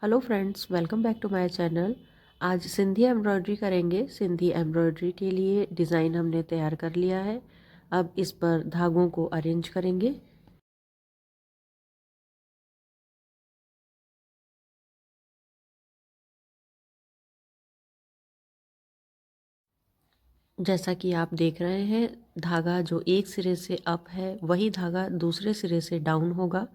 Hello friends, welcome back to my channel. आज Sindhi embroidery करेंगे। Sindhi embroidery के लिए डिज़ाइन हमने तैयार कर लिया है। अब इस पर धागों को अरेंज करेंगे। जैसा कि आप देख रहे हैं, धागा जो एक सिरे से अप है वही धागा दूसरे सिरे से डाउन होगा।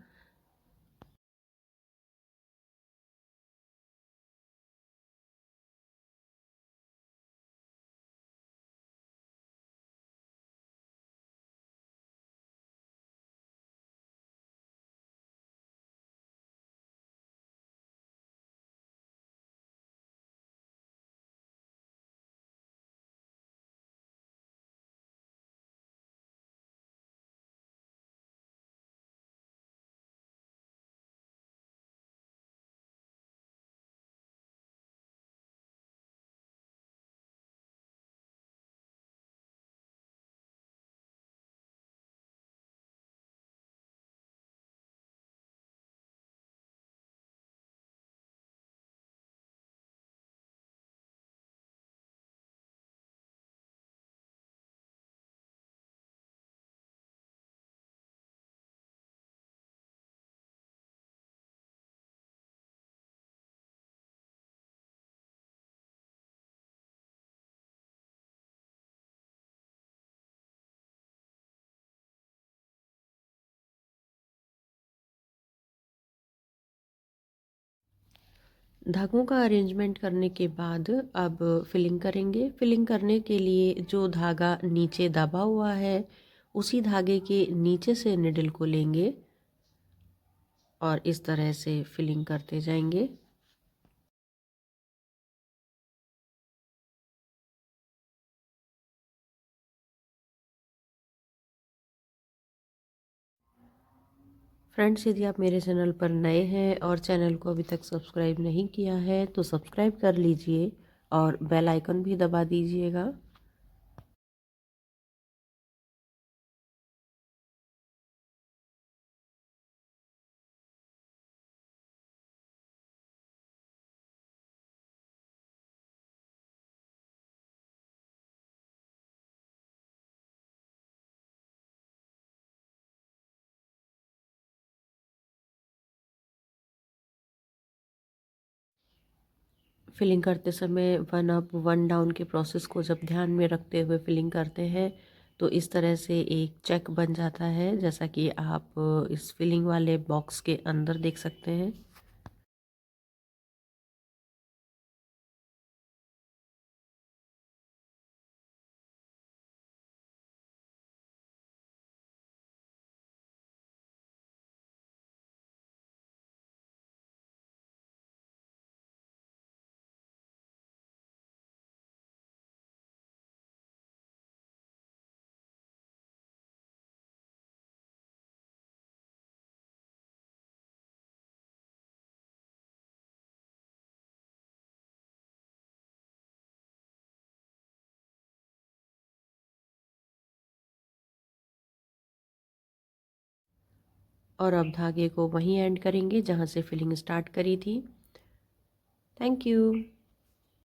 धागों का अरेंजमेंट करने के बाद अब फिलिंग करेंगे। फिलिंग करने के लिए जो धागा नीचे दबा हुआ है उसी धागे के नीचे से निडल को लेंगे और इस तरह से फिलिंग करते जाएंगे। फ्रेंड्स, यदि आप मेरे चैनल पर नए हैं और चैनल को अभी तक सब्सक्राइब नहीं किया है तो सब्सक्राइब कर लीजिए और बेल आइकन भी दबा दीजिएगा। फिलिंग करते समय वन अप वन डाउन के प्रोसेस को जब ध्यान में रखते हुए फिलिंग करते हैं तो इस तरह से एक चेक बन जाता है, जैसा कि आप इस फिलिंग वाले बॉक्स के अंदर देख सकते हैं। और अब धागे को वहीं एंड करेंगे जहाँ से फिलिंग स्टार्ट करी थी। Thank you.